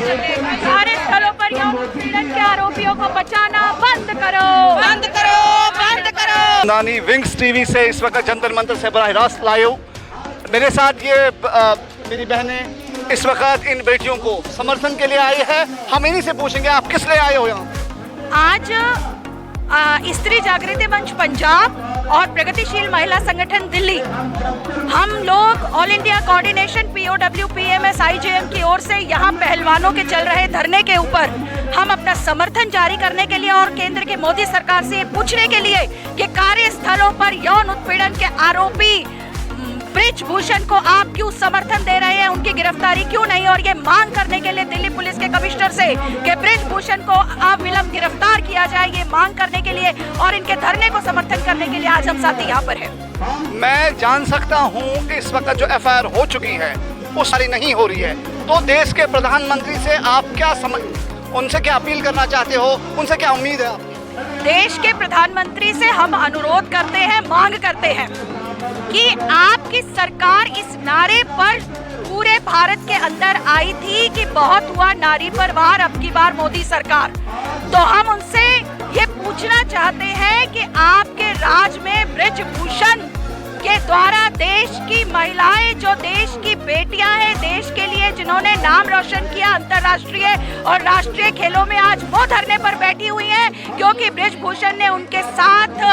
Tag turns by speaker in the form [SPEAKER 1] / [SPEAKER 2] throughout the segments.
[SPEAKER 1] कार्यस्थलों पर यौन उत्पीड़न के आरोपियों को बचाना बंद करो, बंद करो, बंद करो।
[SPEAKER 2] नानी विंग्स टीवी से इस वक्त जंतर मंतर से बराह रास्त लाइव। मेरे साथ ये मेरी बहनें इस वक्त इन बेटियों को समर्थन के लिए आई है। हम इन्हीं से पूछेंगे आप किस लिए आए हो यहाँ?
[SPEAKER 1] आज स्त्री जागृति मंच पंजाब और प्रगतिशील महिला संगठन दिल्ली, हम लोग all India coordination POW PMS IJM की ओर से यहाँ पहलवानों के चल रहे धरने के ऊपर हम अपना समर्थन जारी करने के लिए और केंद्र की मोदी सरकार से पूछने के लिए कि कार्यस्थलों पर यौन उत्पीड़न के आरोपी ब्रिजभूषण को आप क्यों समर्थन दे रहे हैं, उनकी गिरफ्तारी क्यों नहीं, और ये मांग करने के लिए दिल्ली पुलिस के कमिश्नर से कि ब्रिजभूषण को अविलंब गिरफ्तार किया जाए, ये मांग करने के लिए और इनके धरने को समर्थन करने के लिए आज हम साथी यहाँ पर हैं।
[SPEAKER 2] मैं जान सकता हूँ कि इस वक्त जो FIR हो चुकी है वो सारी नहीं हो रही है, तो देश के प्रधानमंत्री से आप क्या उनसे क्या अपील करना चाहते हो, उनसे क्या उम्मीद है आपकी?
[SPEAKER 1] देश के प्रधानमंत्री से हम अनुरोध करते हैं, मांग करते हैं कि आपकी सरकार इस नारे पर पूरे भारत के अंदर आई थी कि बहुत हुआ नारी पर वार, अब की बार मोदी सरकार। तो हम उनसे ये पूछना चाहते हैं कि आपके राज में ब्रिजभूषण के द्वारा देश की महिलाएं, जो देश की बेटियां हैं, देश के लिए जिन्होंने नाम रोशन किया अंतर्राष्ट्रीय और राष्ट्रीय खेलों में, आज वो धरने पर बैठी हुई हैं क्योंकि ब्रिजभूषण ने उनके साथ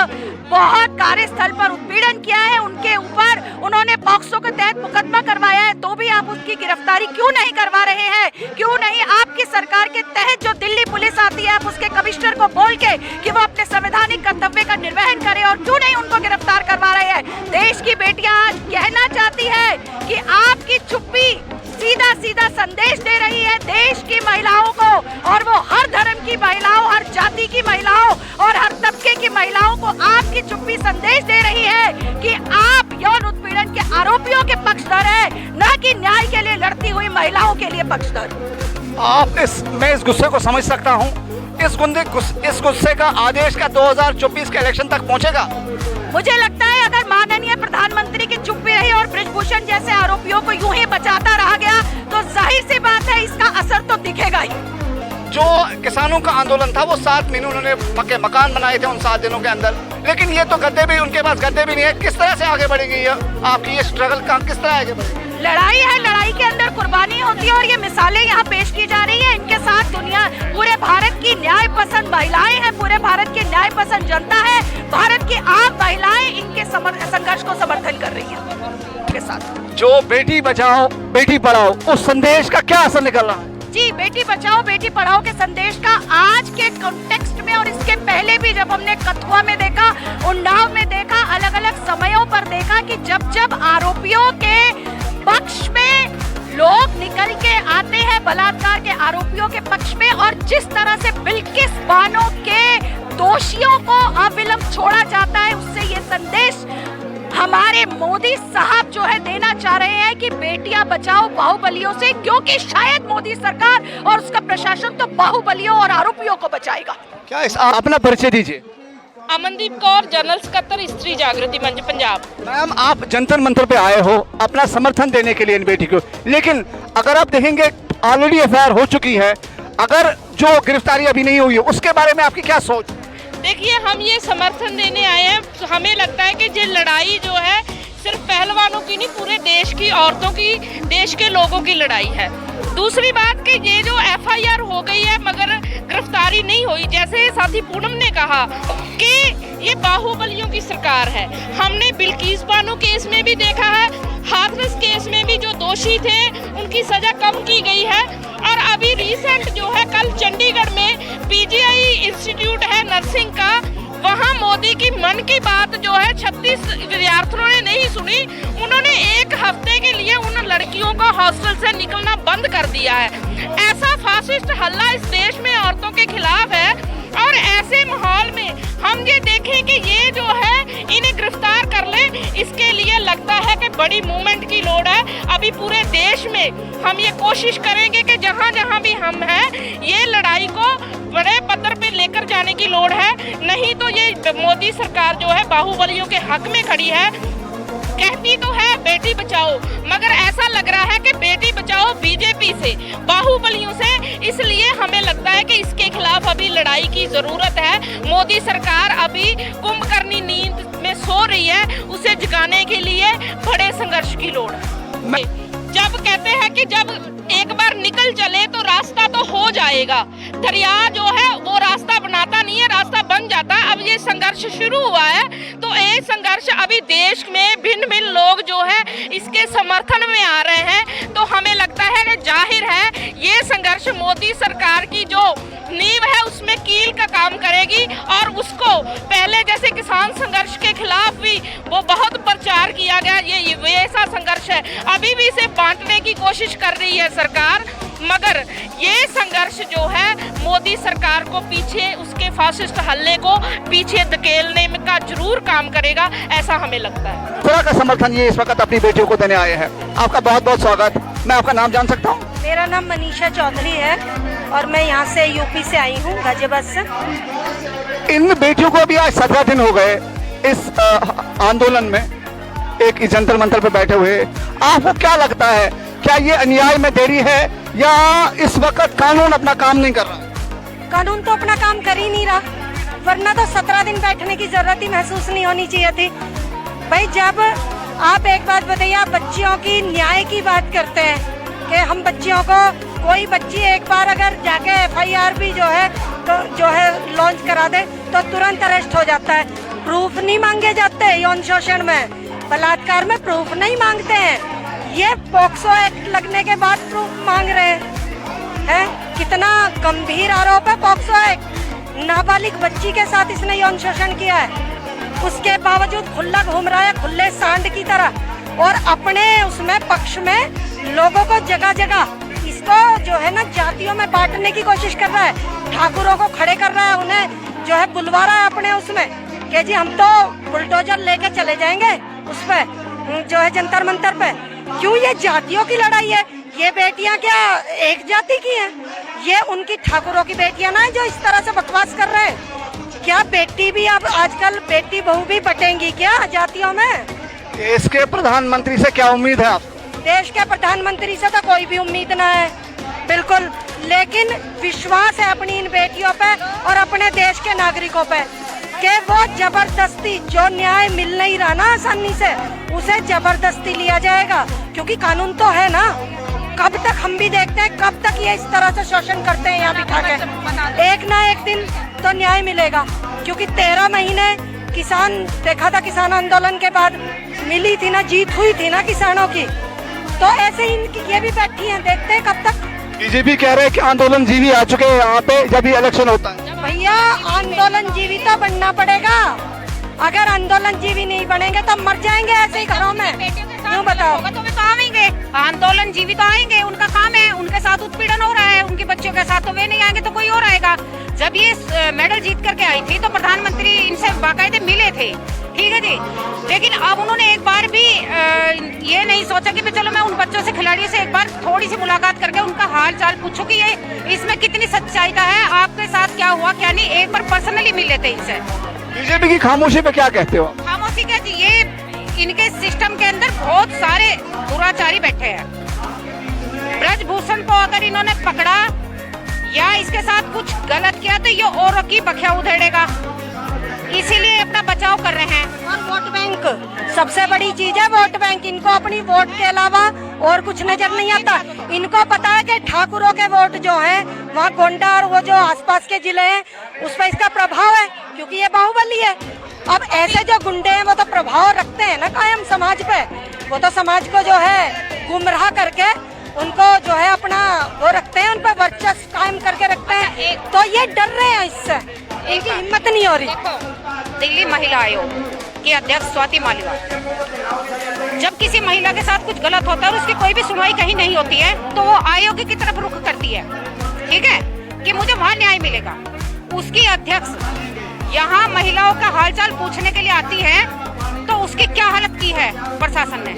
[SPEAKER 1] बहुत कार्यस्थल पर उत्पीड़न किया है, उनके ऊपर उन्होंने पॉक्सो के तहत मुकदमा करवाया है, तो भी आप उसकी गिरफ्तारी क्यों नहीं करवा रहे हैं? क्यों नहीं आपकी सरकार के तहत जो दिल्ली पुलिस आती है, आप उसके कमिश्नर को बोल के कि वो अपने संवैधानिक कर्तव्य का निर्वहन करे, और क्यों नहीं उनको गिरफ्तार करवा रहे हैं? देश की बेटियां आज कहना चाहती है कि आपकी चुप्पी सीधा सीधा संदेश दे रही है देश की महिलाओं को, और वो हर धर्म की महिलाओं, हर जाति की महिलाओं और हर तबके की महिलाओं को आपकी चुप्पी संदेश दे रही है कि आप यौन उत्पीड़न के आरोपियों के पक्षधर हैं, न कि न्याय के लिए लड़ती हुई महिलाओं के लिए पक्षधर।
[SPEAKER 2] मैं इस गुस्से को समझ सकता हूँ। इस गुस्से का आदेश का 2024 के इलेक्शन तक पहुँचेगा?
[SPEAKER 1] मुझे लगता है अगर माननीय प्रधानमंत्री की चुप्पी रही और ब्रिजभूषण जैसे आरोपियों को यूं ही बचाता रहा गया तो जाहिर सी बात है इसका असर तो दिखेगा ही।
[SPEAKER 2] जो किसानों का आंदोलन था वो 7 महीने उन्होंने पक्के मकान बनाए थे उन 7 दिनों के अंदर, लेकिन ये तो गद्दे भी, उनके पास गद्दे भी नहीं है। किस तरह से आगे बढ़ेगी आपकी ये स्ट्रगल का, किस तरह आगे बढ़ेगी?
[SPEAKER 1] लड़ाई है, लड़ाई के अंदर कुर्बानी होती है और ये मिसालें यहाँ पेश की जा रही है। इनके साथ दुनिया, पूरे भारत की न्याय पसंद महिलाएं हैं, पूरे भारत की न्याय पसंद जनता है, भारत की आम महिलाएं इनके संघर्ष को समर्थन कर रही है के साथ।
[SPEAKER 2] जो बेटी बचाओ बेटी पढ़ाओ उस संदेश का क्या असर निकल रहा है?
[SPEAKER 1] जी, बेटी बचाओ बेटी पढ़ाओ के संदेश का आज के कॉन्टेक्स्ट में और इसके पहले भी जब हमने कथुआ में देखा, उन्नाव में देखा, अलग अलग समयों पर देखा कि जब जब आरोपियों के पक्ष में लोग निकल के आते हैं, बलात्कार के आरोपियों के पक्ष में, और जिस तरह से बिल्किस बानो के दोषियों को अविलंब छोड़ा जाता है, उससे ये संदेश हमारे मोदी साहब जो है देना चाह रहे हैं कि बेटियां बचाओ बाहुबलियों से, क्योंकि शायद मोदी सरकार और उसका प्रशासन तो बाहुबलियों और आरोपियों को बचाएगा।
[SPEAKER 2] क्या अपना परिचय दीजिए।
[SPEAKER 3] अमनदीप कौर, जनरल सेक्रेटरी स्त्री जागृति मंच पंजाब।
[SPEAKER 2] मैम, आप जंतर मंतर पे आए हो अपना समर्थन देने के लिए इन बेटी को, लेकिन अगर आप देखेंगे ऑलरेडी FIR हो चुकी है, अगर जो गिरफ्तारी अभी नहीं हुई है उसके बारे में आपकी क्या सोच?
[SPEAKER 3] देखिए, हम ये समर्थन देने आए हैं, हमें लगता है कि ये लड़ाई जो है सिर्फ पहलवानों की नहीं, पूरे देश की औरतों की, देश के लोगों की लड़ाई है। दूसरी बात कि ये जो FIR हो गई है मगर गिरफ्तारी नहीं हुई, जैसे साथी पूनम ने कहा कि ये बाहुबलियों की सरकार है। हमने बिल्किस बानो केस में भी देखा है, हाथरस केस में भी जो दोषी थे उनकी सजा कम की गई है, और अभी रिसेंट जो है कल चंडीगढ़ में PGI इंस्टीट्यूट है नर्सिंग का, वहाँ मोदी की मन की बात जो है 36 विद्यार्थियों ने नहीं सुनी, उन्होंने 1 हफ्ते के लिए उन लड़कियों को हॉस्टल से निकलना बंद कर दिया है। ऐसा फासिस्ट हल्ला इस देश में औरतों के खिलाफ है, और ऐसे माहौल में हम ये देखें कि ये जो है इन्हें गिरफ्तार कर ले, इसके लिए लगता है कि बड़ी मूवमेंट की लोड़ है। अभी पूरे देश में हम ये कोशिश करेंगे कि जहाँ जहाँ भी हम हैं ये लड़ाई को बड़े पद्धर पे लेकर जाने की लोड़ है, नहीं तो ये मोदी सरकार जो है बाहुबलियों के हक में खड़ी है। कहती तो है बेटी बचाओ, मगर ऐसा लग रहा है कि बेटी बचाओ बीजेपी से, बाहुबलियों से। इसलिए हमें लगता है कि इसके खिलाफ अभी लड़ाई की ज़रूरत है। मोदी सरकार अभी कुंभकर्णी नींद में सो रही है, उसे जगाने के लिए बड़े संघर्ष की लोड़ है। जब कहते हैं कि जब एक बार निकल चले तो रास्ता तो हो जाएगा, दरिया जो है वो रास्ता बनाता नहीं है, रास्ता बन जाता है। अब ये संघर्ष शुरू हुआ है तो ये संघर्ष अभी देश में भिन्न भिन्न लोग जो है इसके समर्थन में आ रहे हैं। तो हमें लगता है कि जाहिर है ये संघर्ष मोदी सरकार की जो नींव है उसमें कील का काम करेगी, और उसको पहले जैसे किसान संघर्ष के खिलाफ भी वो बहुत प्रचार किया गया, ये वैसा संघर्ष है। अभी भी इसे बांटने की कोशिश कर रही है सरकार, मगर ये संघर्ष जो है मोदी सरकार को पीछे, उसके फासिस्ट हल्ले को पीछे धकेलने में का जरूर काम करेगा, ऐसा हमें लगता है।
[SPEAKER 2] पूरा का समर्थन ये इस वक्त अपनी बेटियों को देने आए हैं। आपका बहुत बहुत स्वागत। मैं आपका नाम जान सकता हूँ?
[SPEAKER 4] मेरा नाम मनीषा चौधरी है और मैं यहाँ से यूपी से आई हूँ, गाजियाबाद से।
[SPEAKER 2] इन बेटियों को अभी आज 17 दिन हो गए इस आंदोलन में, एक जंतर मंतर पर बैठे हुए। आपको क्या लगता है, क्या ये अन्याय में देरी है या इस वक्त कानून अपना काम नहीं कर रहा?
[SPEAKER 4] कानून तो अपना काम कर ही नहीं रहा, वरना तो 17 दिन बैठने की जरूरत ही महसूस नहीं होनी चाहिए थी। भाई जब आप एक बात बताइए, आप बच्चियों की न्याय की बात करते हैं कि हम बच्चियों को, कोई बच्ची एक बार अगर जाके FIR भी जो है लॉन्च करा दे तो तुरंत अरेस्ट हो जाता है। प्रूफ नहीं मांगे जाते यौन शोषण में, बलात्कार में प्रूफ नहीं मांगते हैं। ये पॉक्सो एक्ट लगने के बाद प्रूफ मांग रहे हैं। कितना गंभीर आरोप है पॉक्सो एक्ट। नाबालिग बच्ची के साथ इसने यौन शोषण किया है, उसके बावजूद खुला घूम रहा है, खुले सांड की तरह, और अपने उसमें पक्ष में लोगों को जगह जगह इसको जो है ना जातियों में बांटने की कोशिश कर रहा है। ठाकुरों को खड़े कर रहा है, उन्हें जो है बुलवा रहा है अपने उसमें कि जी हम तो बुलडोजर लेके चले जाएंगे उस पे जो है जंतर मंतर पे। क्यों ये जातियों की लड़ाई है? ये बेटियां क्या एक जाति की हैं? ये उनकी ठाकुरों की बेटियां ना जो इस तरह से बकवास कर रहे हैं। क्या बेटी भी अब आजकल बेटी बहू भी बटेंगी क्या जातियों में?
[SPEAKER 2] देश के प्रधानमंत्री से क्या उम्मीद है आप?
[SPEAKER 4] देश के प्रधानमंत्री से तो कोई भी उम्मीद ना है, बिल्कुल, लेकिन विश्वास है अपनी इन बेटियों पे और अपने देश के नागरिकों पे कि वो जबरदस्ती, जो न्याय मिल नहीं रहा ना आसानी से, उसे जबरदस्ती लिया जाएगा। क्योंकि कानून तो है ना। कब तक हम भी देखते हैं, कब तक ये इस तरह से शोषण करते हैं यहाँ बिठा के। एक ना एक दिन तो न्याय मिलेगा, क्योंकि 13 महीने किसान देखा था, किसान आंदोलन के बाद मिली थी ना, जीत हुई थी ना किसानों की। तो ऐसे ही इनकी ये भी बैठी हैं, देखते हैं कब तक।
[SPEAKER 2] बीजेपी कह रहे हैं कि आंदोलन जीवी आ चुके हैं यहाँ पे जब भी इलेक्शन होता है।
[SPEAKER 4] भैया आंदोलन जीवी तो बनना पड़ेगा, अगर आंदोलन जीवी नहीं बनेंगे तो मर जाएंगे ऐसे ही घरों में। क्यों बताओ?
[SPEAKER 1] तो वे तो आएंगे, आंदोलन जीवी तो आएंगे, उनका काम है, उनके साथ उत्पीड़न हो रहा है उनकी बच्चियों के साथ, तो वे नहीं आएंगे तो कोई और आएगा। जब ये मेडल जीत करके आई थी तो प्रधानमंत्री इनसे बाकायदे मिले थे, ठीक है जी, लेकिन अब उन्होंने एक बार भी ये नहीं सोचा कि चलो मैं उन बच्चों से, खिलाड़ियों से एक बार थोड़ी सी मुलाकात करके उनका हाल चाल पूछूं कि ये इसमें कितनी सच्चाई है, आपके साथ क्या हुआ क्या नहीं। एक बार पर्सनली मिले थे इनसे।
[SPEAKER 2] बीजेपी की खामोशी पे क्या कहते हो?
[SPEAKER 1] खामोशी क्या जी, ये इनके सिस्टम के अंदर बहुत सारे दुराचारी बैठे हैं। ब्रजभूषण को अगर इन्होंने पकड़ा या इसके साथ कुछ गलत किया तो ये औरों की बखिया उधेड़ेगा, इसीलिए अपना बचाव कर रहे हैं।
[SPEAKER 4] और वोट बैंक सबसे बड़ी चीज है, वोट बैंक। इनको अपनी वोट के अलावा और कुछ नजर नहीं आता। इनको पता है कि ठाकुरों के वोट जो है वहाँ गोंडा और वो जो आसपास के जिले हैं उस पर इसका प्रभाव है, क्योंकि ये बाहुबली है। अब ऐसे जो गुंडे हैं वो तो प्रभाव रखते हैं ना कायम समाज पे, वो तो समाज को जो है गुमराह करके उनको जो है अपना वो रखते हैं, उन पर वर्चस्व कायम करके रखते हैं। तो ये डर रहे हैं इससे, इनकी हिम्मत नहीं हो रही।
[SPEAKER 1] दिल्ली महिला आयोग की अध्यक्ष स्वाति मालिवाल, जब किसी महिला के साथ कुछ गलत होता है और उसकी कोई भी सुनवाई कहीं नहीं होती है तो वो आयोग की तरफ रुख करती है, ठीक है, कि मुझे वहाँ न्याय मिलेगा। उसकी अध्यक्ष यहाँ महिलाओं का हालचाल पूछने के लिए आती है तो उसकी क्या हालत की है प्रशासन ने,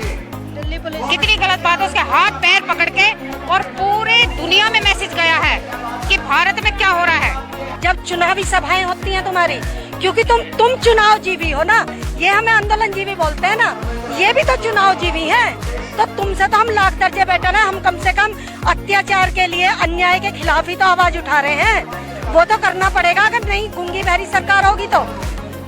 [SPEAKER 1] कितनी गलत बात है। उसके हाथ पैर पकड़ के और पूरे दुनिया में मैसेज गया है कि भारत में क्या हो रहा है।
[SPEAKER 4] जब चुनावी सभाएं होती हैं तुम्हारी, क्योंकि तुम चुनाव जीवी हो ना, ये हमें आंदोलन जीवी बोलते हैं ना, ये भी तो चुनाव जीवी हैं। तो तुमसे तो हम लाख दर्जे बेटर हैं, हम कम से कम अत्याचार के लिए, अन्याय के खिलाफ ही तो आवाज उठा रहे हैं। वो तो करना पड़ेगा। अगर नहीं गूंगी बहरी सरकार होगी तो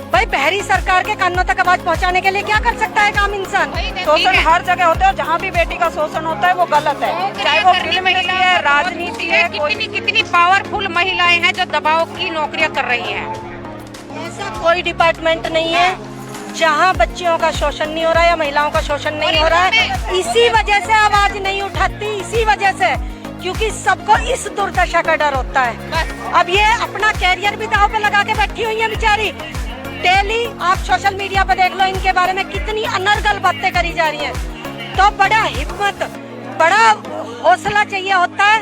[SPEAKER 4] भाई बहरी सरकार के कानों तक आवाज पहुंचाने के लिए क्या कर सकता है काम इंसान?
[SPEAKER 5] शोषण हर जगह होता है और जहाँ भी बेटी का शोषण होता है वो गलत है, चाहे वो फिल्म इंडस्ट्री है, राजनीति है।
[SPEAKER 3] कितनी पावरफुल महिलाएं हैं जो दबाव की नौकरियां कर रही हैं।
[SPEAKER 4] ऐसा कोई डिपार्टमेंट नहीं है जहां बच्चियों का शोषण नहीं हो रहा है या महिलाओं का शोषण नहीं हो रहा है। इसी वजह से आवाज नहीं उठाती, इसी वजह से, क्योंकि सबको इस दुर्दशा का डर होता है। अब ये अपना कैरियर भी दांव पे लगा के बैठी हुई है बेचारी। डेली आप सोशल मीडिया पर देख लो इनके बारे में कितनी अनर्गल बातें करी जा रही हैं। तो बड़ा हिम्मत, बड़ा हौसला चाहिए होता है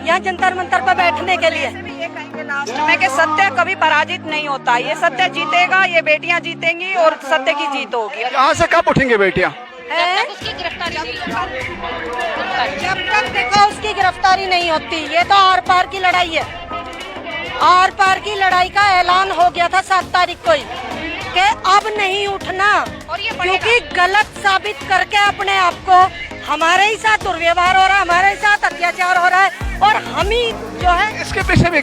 [SPEAKER 4] यहाँ जंतर मंतर पर बैठने के लिए।
[SPEAKER 5] ये कहेंगे लास्ट में कि सत्य कभी पराजित नहीं होता, ये सत्य जीतेगा, ये बेटियां जीतेंगी और सत्य की जीत होगी।
[SPEAKER 2] यहाँ से कब उठेंगे बेटियाँ?
[SPEAKER 4] है?
[SPEAKER 3] उसकी गिरफ्तारी
[SPEAKER 4] जब तक देखो उसकी गिरफ्तारी नहीं होती, ये तो आर पार की लड़ाई है। आर पार की लड़ाई का ऐलान हो गया था 7 तारीख को ही कि अब नहीं उठना, क्योंकि गलत साबित करके अपने आप को हमारे ही साथ दुर्व्यवहार हो रहा है, हमारे ही साथ अत्याचार हो रहा है और हम ही जो है
[SPEAKER 2] इसके पीछे भी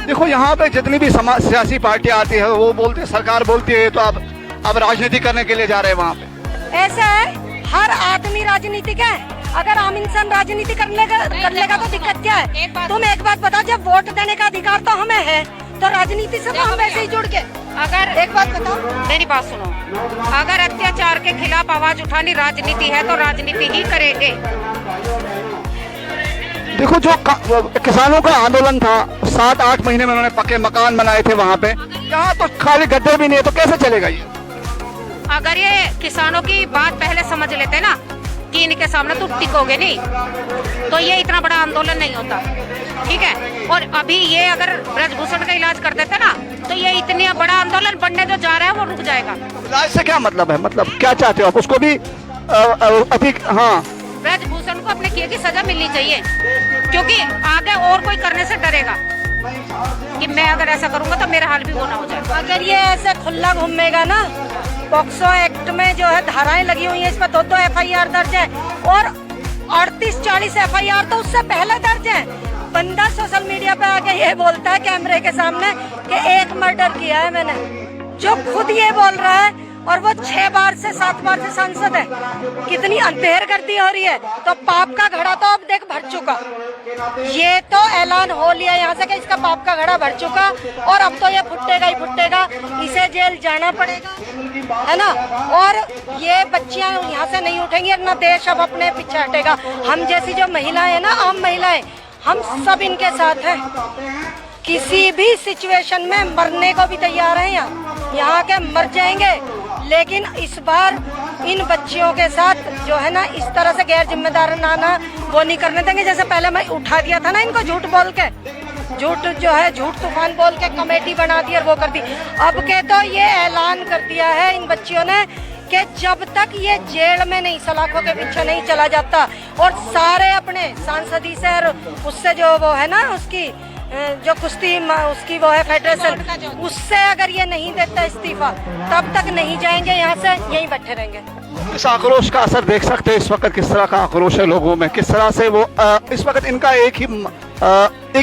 [SPEAKER 2] देखो यहाँ पे जितनी भी सियासी पार्टियां आती है वो बोलती है, सरकार बोलती है तो अब राजनीति करने के लिए जा रहे हैं वहाँ पे।
[SPEAKER 4] ऐसा है, हर आदमी राजनीतिक है। अगर आम इंसान राजनीति कर लेगा तो दिक्कत क्या है? तुम एक बात बताओ, जब वोट देने का अधिकार तो हमें है तो राजनीति से तो हम वैसे ही जुड़ के।
[SPEAKER 3] अगर
[SPEAKER 4] एक बात बताओ,
[SPEAKER 3] मेरी बात सुनो, अगर अत्याचार के खिलाफ आवाज उठानी राजनीति है तो राजनीति ही करेंगे।
[SPEAKER 2] देखो जो किसानों का आंदोलन था, 7-8 महीने में उन्होंने पक्के मकान बनाए थे वहाँ पे, यहाँ तो खाली गड्ढे भी नहीं है, तो कैसे चलेगा ये?
[SPEAKER 3] अगर ये किसानों की बात पहले समझ लेते ना कि इनके सामने तुम टिकोगे नहीं, तो ये इतना बड़ा आंदोलन नहीं होता, ठीक है। और अभी ये अगर ब्रजभूषण का इलाज कर देते ना तो ये इतने बड़ा आंदोलन बनने जो जा रहा है वो रुक जाएगा।
[SPEAKER 2] इलाज से क्या मतलब है? मतलब क्या चाहते हो आप? उसको भी अधिक, हाँ,
[SPEAKER 3] ब्रजभूषण को अपने किए की सजा मिलनी चाहिए, क्योंकि आगे और कोई करने से डरेगा कि मैं अगर ऐसा करूंगा तो मेरा हाल भी वो ना हो जाए।
[SPEAKER 4] अगर ये ऐसे खुला घूमेगा ना, पॉक्सो एक्ट में जो है धाराएं लगी हुई है, इस पर 2 FIR दर्ज है और 38-40 FIR तो उससे पहले दर्ज है। बंदा सोशल मीडिया पे आके ये बोलता है कैमरे के सामने कि 1 मर्डर किया है मैंने, जो खुद ये बोल रहा है और वो 6 बार से 7 बार से सांसद है। कितनी अंधेरगर्दी हो रही है। तो पाप का घड़ा तो अब देख भर चुका, ये तो ऐलान हो लिया यहाँ से कि इसका पाप का घड़ा भर चुका और अब तो ये फुटेगा ही फुटेगा, इसे जेल जाना पड़ेगा, है ना। और ये बच्चियां यहाँ से नहीं उठेंगी, अपना देश अब अपने पीछे हटेगा। हम जैसी जो महिलाएं हैं ना, आम महिलाएं, हम सब इनके साथ हैं। किसी भी सिचुएशन में मरने को भी तैयार हैं, यहाँ के मर जाएंगे, लेकिन इस बार इन बच्चियों के साथ जो है ना इस तरह से गैर जिम्मेदाराना वो नहीं करने देंगे। जैसे पहले मैं उठा दिया था ना इनको झूठ बोल के, झूठ जो है झूठ तूफान बोल के कमेटी बना दी और वो कर दी। अब के तो ये ऐलान कर दिया है इन बच्चियों ने कि जब तक ये जेल में नहीं, सलाखों के पीछे नहीं चला जाता और सारे अपने सांसदी से और उससे जो वो है ना उसकी जो कुश्ती उसकी वो है फेडरेशन, उससे अगर ये नहीं देता इस्तीफा तब तक नहीं जाएंगे यहाँ से, यहीं बैठे रहेंगे।
[SPEAKER 2] इस आक्रोश का असर देख सकते हैं इस वक्त किस तरह का आक्रोश है लोगों में, किस तरह से वो इस वक्त इनका एक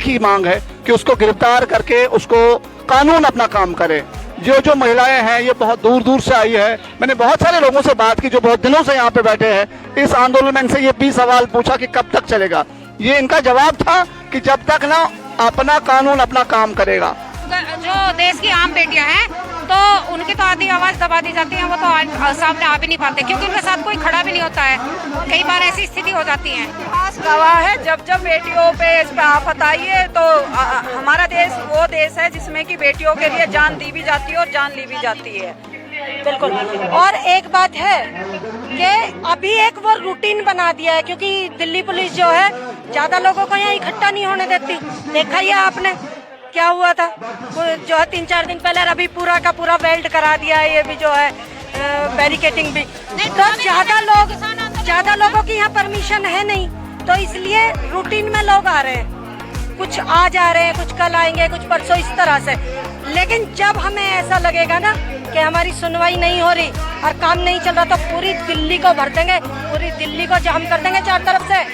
[SPEAKER 2] ही मांग है कि उसको गिरफ्तार करके उसको कानून अपना काम करे। जो महिलाएं हैं ये बहुत दूर दूर से आई है। मैंने बहुत सारे लोगों से बात की जो बहुत दिनों से यहाँ पे बैठे हैं। इस आंदोलन में इनसे ये भी सवाल पूछा कि कब तक चलेगा। ये इनका जवाब था कि जब तक ना अपना कानून अपना काम करेगा।
[SPEAKER 3] जो देश की आम बेटियां हैं तो उनकी तो आधी आवाज दबा दी जाती है, वो तो सामने आ भी नहीं पाते क्योंकि उनके साथ कोई खड़ा भी नहीं होता है। कई बार ऐसी स्थिति हो जाती है।
[SPEAKER 5] इतिहास गवाह है, जब जब बेटियों पे इस पे आफत आई है तो हमारा देश वो देश है जिसमें कि बेटियों के लिए जान दी भी जाती है और जान ली भी जाती है।
[SPEAKER 4] बिल्कुल। और एक बात है कि अभी एक वो रूटीन बना दिया है, क्योंकि दिल्ली पुलिस जो है ज्यादा लोगों को यहाँ इकट्ठा नहीं होने देती। देखा ही है आपने क्या हुआ था, जो है 3-4 दिन पहले अभी पूरा का पूरा वेल्ड करा दिया है, ये भी जो है बैरिकेटिंग भी। तो ज्यादा लोगों की यहाँ परमिशन है नहीं, तो इसलिए रूटीन में लोग आ रहे हैं। कुछ आज आ रहे हैं, कुछ कल आएंगे, कुछ परसों, इस तरह से। लेकिन जब हमें ऐसा लगेगा ना कि हमारी सुनवाई नहीं हो रही और काम नहीं चल रहा, तो पूरी दिल्ली को भर देंगे, पूरी दिल्ली को जाम कर देंगे चार तरफ से